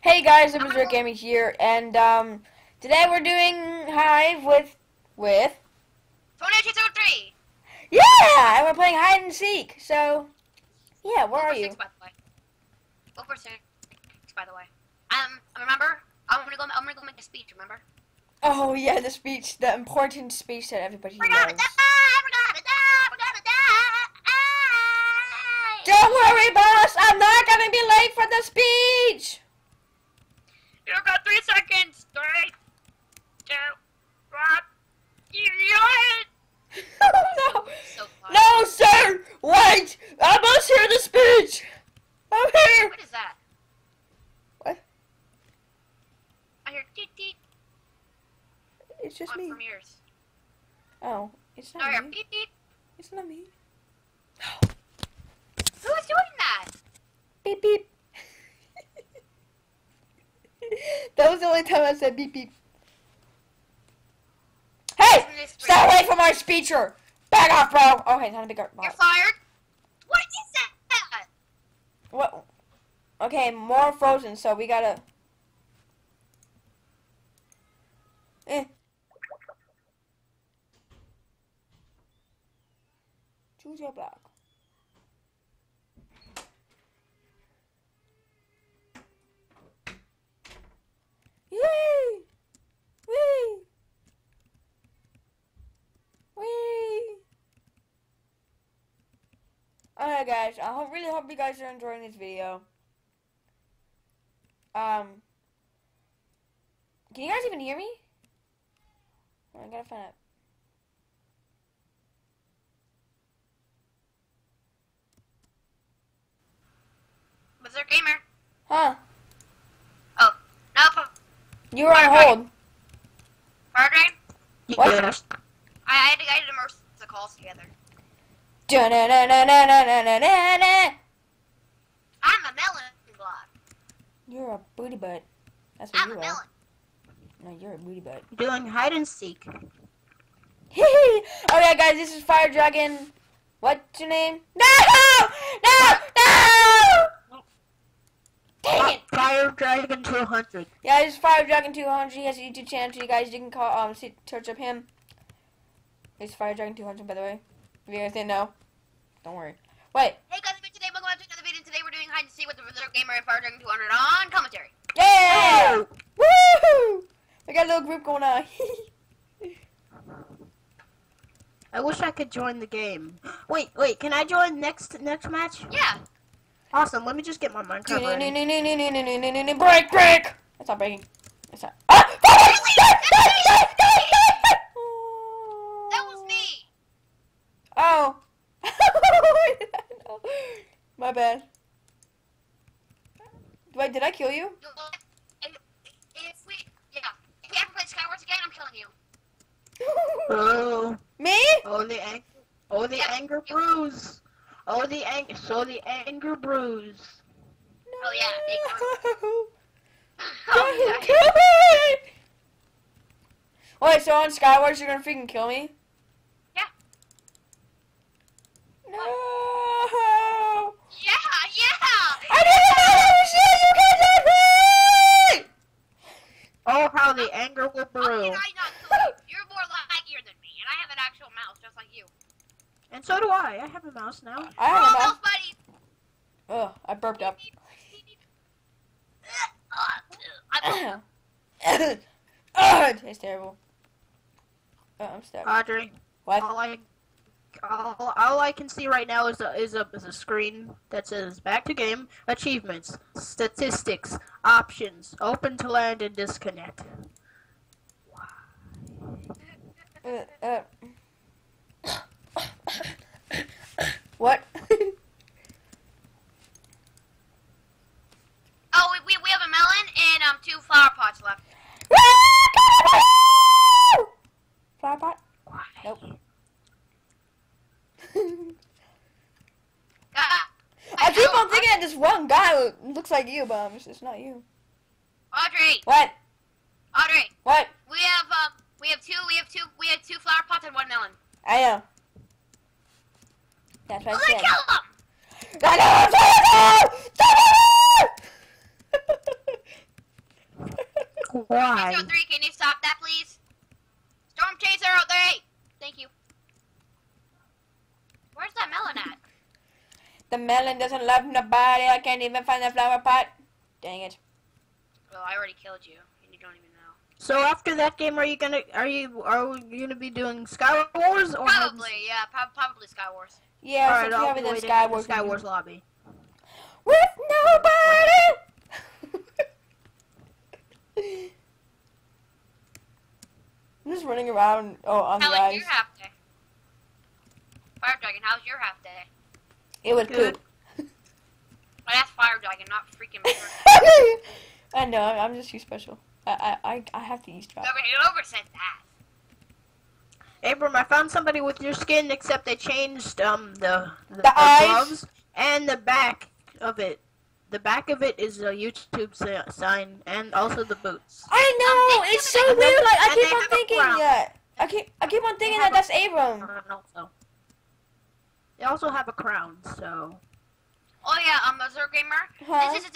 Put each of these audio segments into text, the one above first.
Hey guys, I'm berserk here, and today we're doing Hive with Tornadochaser03. yeah, and we're playing hide and seek. So yeah, where are you? By the way. Go for 6, by the way. Remember? I'm gonna go make a speech. Remember? Oh yeah, the speech, the important speech that everybody We're loves. gonna die. We're gonna die. We're gonna die. Don't worry, boss. I'm not gonna be late for the speech. You've got 3 seconds. 3, 2, 1. You it. Oh, no. So No, sir. Wait. I must hear the speech. I'm here. What is that? What? I hear teet teet. It's just me. From yours. Oh, it's No, not you're me. teet teet. It's not me. Who's doing that? Beep beep. That was the only time I said beep beep. Hey! Stay away from my speecher! Back off, bro! Okay, time to pick up. You're fired. What is that? What? Okay, more frozen, so we gotta. Choose your block. Yay! Whee! Whee! Alright guys, I really hope you guys are enjoying this video. Can you guys even hear me? I gotta find out. Berserk gamer. Huh? Oh, no. You were on hold. Firedragon? What? Yes. I had to merge the calls together. Da-na-na-na-na-na-na-na-na. I'm a melon block. You're a booty butt. That's what I'm you a are. melon. No, you're a booty butt. Doing hide and seek. Okay, guys, this is Firedragon. What's your name? No! No! No! Dang it! Firedragon200. Yeah, this is Firedragon200. He has a YouTube channel, so you guys can call search up him. It's Firedragon200, by the way. If you guys didn't know, don't worry. Wait. Hey guys, today welcome back to another video. Today we're doing hide and seek with the Berserk gamer and Firedragon200 on commentary. Yeah! Woo! We got a little group going on. I wish I could join the game. Wait, can I join next match? Yeah. Awesome, let me just get my Minecraft ready. Break! That's not breaking. That's not. That was me. Oh. My bad. Wait, did I kill you? If we ever play Skywars again, I'm killing you. Oh. Me? Oh the anger bruise. Oh the anger bruise. Oh yeah, big No. Oh, yeah. Kill me! Wait, so on Skywars you're gonna freaking kill me? Yeah. No. Yeah. I didn't know shit. You can't do me. Oh how the anger will How brew. can I not kill you? You're more laggier than me, and I have an actual mouse just like you. And so do I. I have a mouse now. I have a mouse buddies. Ugh, I burped up. It's terrible. Oh, I'm stuck. Audrey. What? All I can see right now is a screen that says back to game, achievements, statistics, options, open to land and disconnect. What? Oh, we have a melon and 2 flower pots left. Flower pot? Nope. I keep on thinking that this one guy looks like you, but it's not you. Audrey. What? Audrey. What? We have two flower pots and 1 melon. I know. That's what I Well, then said. kill them. I know what I'm trying to do! Why? Tornadochaser03, can you stop that, please? Tornadochaser03! Thank you. Where's that melon at? The melon doesn't love nobody. I can't even find the flower pot. Dang it. Well, I already killed you, and you don't even know. So after that game, are you gonna be doing Sky Wars or Probably, yeah, probably Sky Wars. Yeah, Alright, so I'll have be it in waiting Sky in the Wars. Sky Wars lobby. With nobody! I'm just running around. Oh, on the How was ice. your half day? Firedragon, how was your half day? It was Good. good. Well, that's Firedragon, not freaking berserk. I know. I'm just too special. I have to eavesdrop. Whoever said that. Abram, I found somebody with your skin, except they changed the eyes? gloves and the back of it. The back of it is a YouTube sign, and also the boots. I know. It's so And weird. then- Like I and keep they on have a thinking crown. that. I keep on thinking that have that's Abram. Also, they also have a crown. So Oh yeah, Berserk Gamer. Huh? This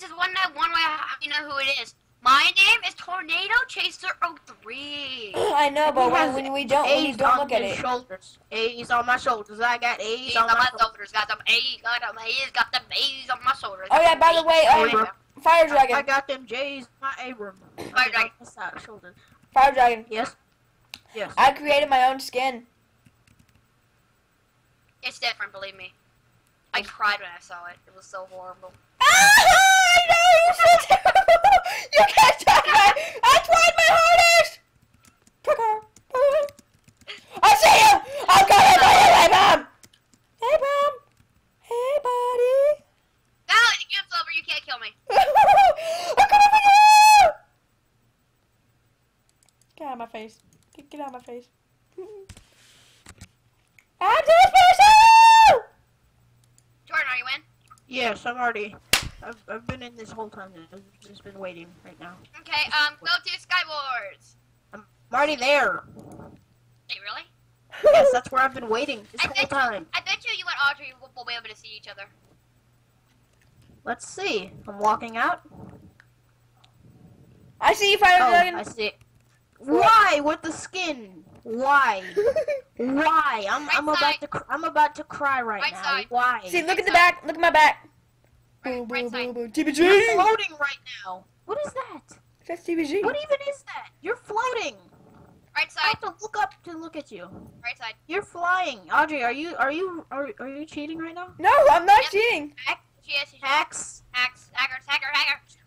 is one way you know who it is. My name is tornadochaser03. I know, but He has when you don't on look at his it. shoulders. A's on my shoulders. I got A's He's on on my my shoulders. shoulders, got them A's, got them A's, got them A's on my shoulders. Oh yeah, by the way, Abram. Fire I Dragon. got them J's on my Abram. Fire Dragon. On my shoulders. Fire Dragon. Yes. Yes. I created my own skin. It's different, believe me. I cried when I saw it. It was so horrible. I know, you're so terrible. You can't talk about it. I tried my hardest. I see you. I'm coming for you, hey mom. Hey mom. Hey buddy. No, the game's over. You can't kill me. I'm coming for you. Get out of my face. Get out of my face. I'm too special. Jordan, are you in? Yes, I'm already. I've been in this whole time. I've just been waiting right now. Okay, go to Sky Wars. I'm already there. Hey, really? Yes, that's where I've been waiting this whole time. I bet you and Audrey will be able to see each other. Let's see. I'm walking out. I see you, Fire Oh, Dragon. I see. Why with the skin? Why? Why? I'm about to cry right Right now. side. Why? See, look at the back. Look at my back. Right side. You're TBG. floating right now. What is that? That's TBG. What even is that? You're floating. Right I side. have to look up to look at you. Right side. You're flying. Audrey, are you cheating right now? No, I'm not Yep. cheating. Yes. Hacks. Hacker.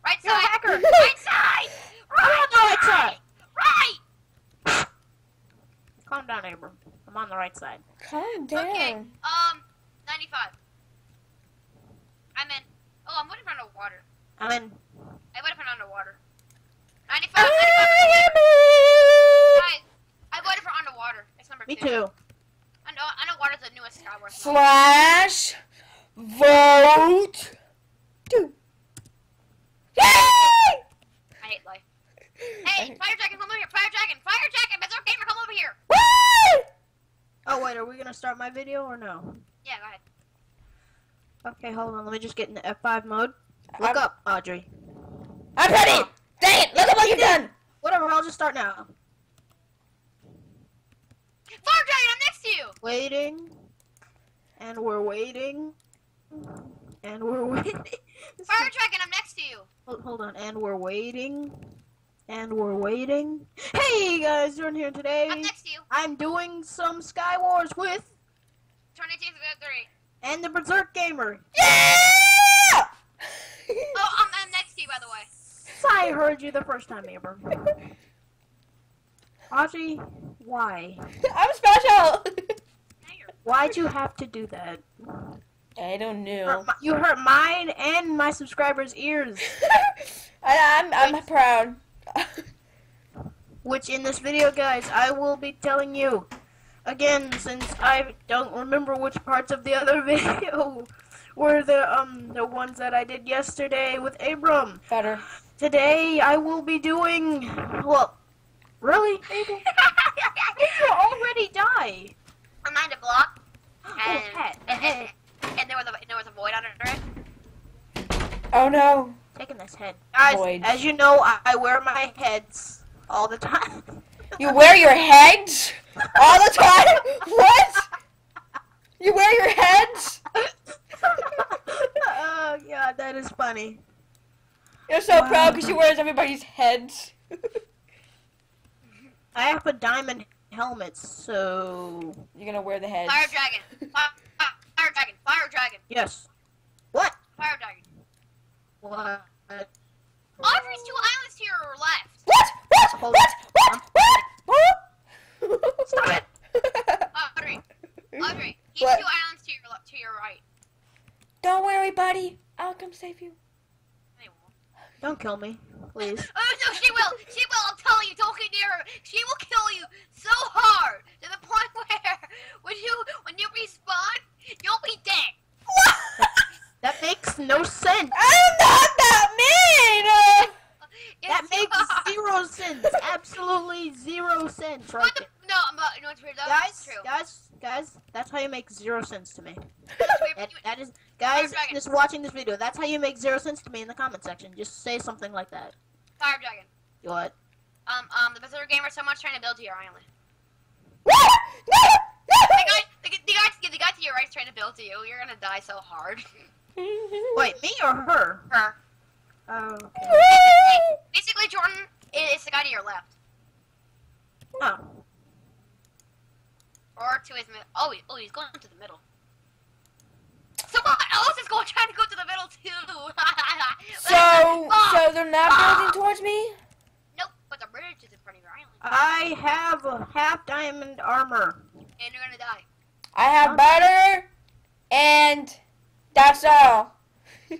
Right You're a side. hacker. Right side. I'm on the right side. Right. Calm down, Abram. I'm on the right side. Calm down. Okay. 95. I'm in. Oh, I'm waiting for underwater. I'm in. I waited for underwater. I 95. am Guys, I voted for underwater. It's number 2. Me too. Underwater's the newest Sky Wars. Slash vote 2. Yay! I hate life. Hey, Firedragon, come over here. Firedragon, Berserk Gamer, come over here. Woo! Oh wait, are we gonna start my video or no? Yeah, go ahead. Okay, hold on. Let me just get in the F5 mode. Look up, Audrey. I'm ready. Dang it! Look at what you've done. Whatever. I'll just start now. Firedragon, I'm next to you. Waiting, and we're waiting, and we're waiting. Firedragon, I'm next to you. Hold on, and we're waiting, and we're waiting. Hey guys, Jordan here today. I'm next to you. I'm doing some Sky Wars with Tornadochaser03. and the Berserk Gamer. Yeah! Oh, I'm next to you, by the way. I heard you the first time, Abram. Audrey, why? I'm special. Why'd you have to do that? I don't know. You hurt mine and my subscribers' ears. I'm proud. Which in this video, guys, I will be telling you again, since I don't remember which parts of the other video were the ones that I did yesterday with Abram. Better. Today I will be doing, well, really, Abram? Did you already die? I'm behind a block. Hat. And there was a void under it. Oh no. Taking this head. Guys, Void. as you know, I wear my heads all the time. You wear your heads all the time? What? You wear your heads? Oh, yeah, that is funny. You're so Wow. proud because you wear everybody's heads. I have a diamond helmet, so... You're gonna wear the heads. Fire dragon. Fire dragon. Fire dragon. Yes. What? Fire dragon. What? Audrey's 2 islands to your left. What? What? Hold What? What? What? Stop it! Audrey. Audrey. He's What? 2 islands to your right. Don't worry, buddy. I'll come save you. They won't. Don't kill me, please. Oh no, she will. She will. I'm telling you. Don't get near her. She will kill you so hard to the point where when you respawn, you'll be dead. That makes no sense. I'm not that mean. Yes, That you makes are. 0 sense. Absolutely 0 sense right there. No, I'm not. You know what's weird? That's true. Guys, that's how you make 0 sense to me. That's weird, but That is, guys, Dragon. just watching this video, that's how you make 0 sense to me in the comment section. Just say something like that. Fire dragon. What? The berserk gamer someone's trying to build to your island. No! No! The guy to your right's trying to build to you. You're gonna die so hard. Wait, me or her? Her. Oh, okay. Basically, Jordan is the guy to your left. Oh. Or to his middle. Oh, he's going to the middle. Someone else is trying to go to the middle too. So they're not building towards me? Nope, but the bridge is in front of your island, I have a half diamond armor. and you're gonna die. I have butter, and that's all. Can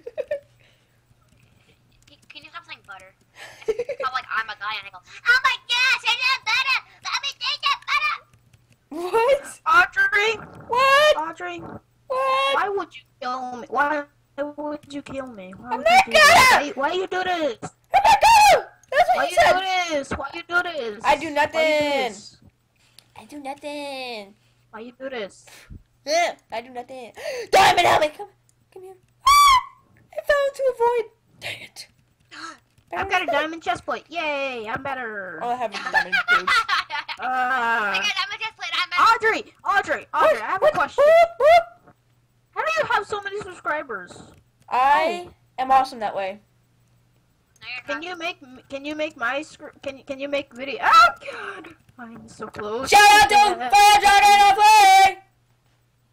you stop saying butter? I'm like, I'm a guy, and I go, oh my gosh, I love butter. Let me take that butter. What? Audrey? What? Audrey? What? Why would you kill me? Why would you kill me? Why I'm would not you do this? gonna! Why you do this? I'm not gonna! That's Why what you you said! do this? Why you do this? I do Why you do nothing. this? I do nothing. Why you do this? Yeah, I do nothing. Diamond helmet! Come here. Ah! I fell into a void. Dang it. I've got a diamond chestplate. Yay, I'm better. All I have is diamond boots. I'm just playing. I'm Audrey, I have a question. How do you have so many subscribers? I am awesome that way. Can you make my can you make video? Oh god, I'm so close. Shout out to firedragon03!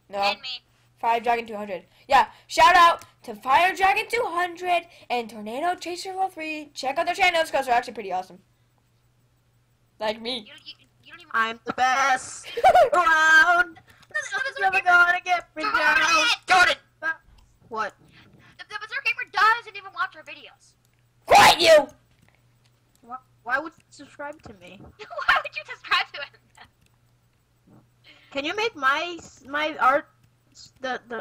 No, And me. firedragon200. Yeah, shout out to firedragon200 and tornadochaser03. Check out their channels because they're actually pretty awesome. Like me. You don't even. I'm the best around. Nothing's never gonna get me down. Jordan! What? The berserk gamer doesn't even watch our videos. Quiet you! Why would you subscribe to me? Why would you subscribe to him? Can you make my art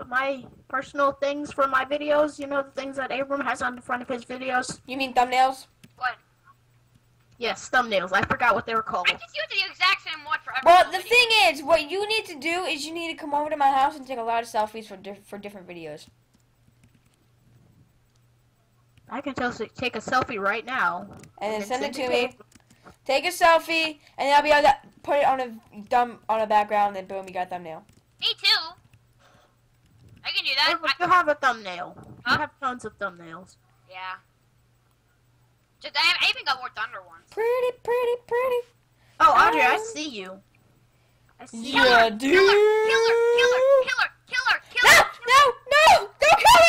my personal things for my videos? You know, the things that Abram has on the front of his videos. You mean thumbnails? What? Yes, thumbnails. I forgot what they were called. I just use the exact same one for every Well, single the video. thing is, what you need to do is you need to come over to my house and take a lot of selfies for different videos. I can take a selfie right now. And then And send it to send me. Take a selfie, and then I'll be able to put it on a background, and boom, you got a thumbnail. Me too. I can do that. You have a thumbnail. Huh? You have tons of thumbnails. Yeah. Just I even got more thunder ones. Pretty, pretty, pretty. Oh, Audrey, I see you. I see you. Yeah, Killer, dude. killer. No! Don't kill me!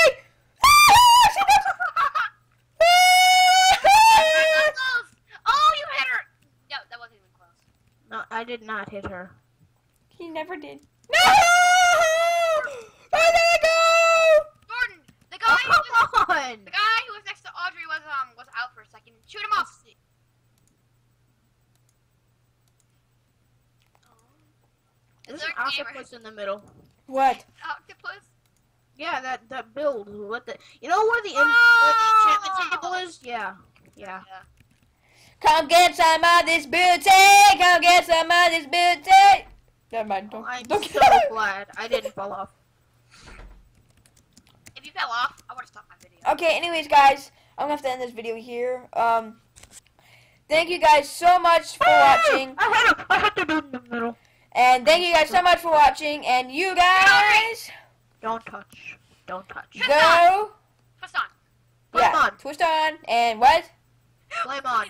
Oh, you hit her. No, that wasn't even close. No, I did not hit her. He never did. No! Where did I go? Jordan, the guy who was Oh, come on! the guy who was next to Audrey was out for a second. Shoot him off. There's Is an there a gamer? octopus in the middle. What? Octopus. Yeah, that build. What the? You know where the enchantment table is? Yeah. Come get some of this booty! Come get some of this booty! Never mind. I'm Don't so glad I didn't fall off. If you fell off, I would have stopped my video. Okay, anyways, guys, I'm gonna have to end this video here. Thank you guys so much for watching. I had to do it in the middle. And thank you guys so much for watching. And you guys, Don't touch. Don't touch. go. Twist on. Flame on. Twist on. And what? Flame on.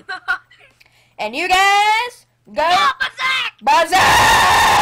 And you guys, go. Berserk! Berserk!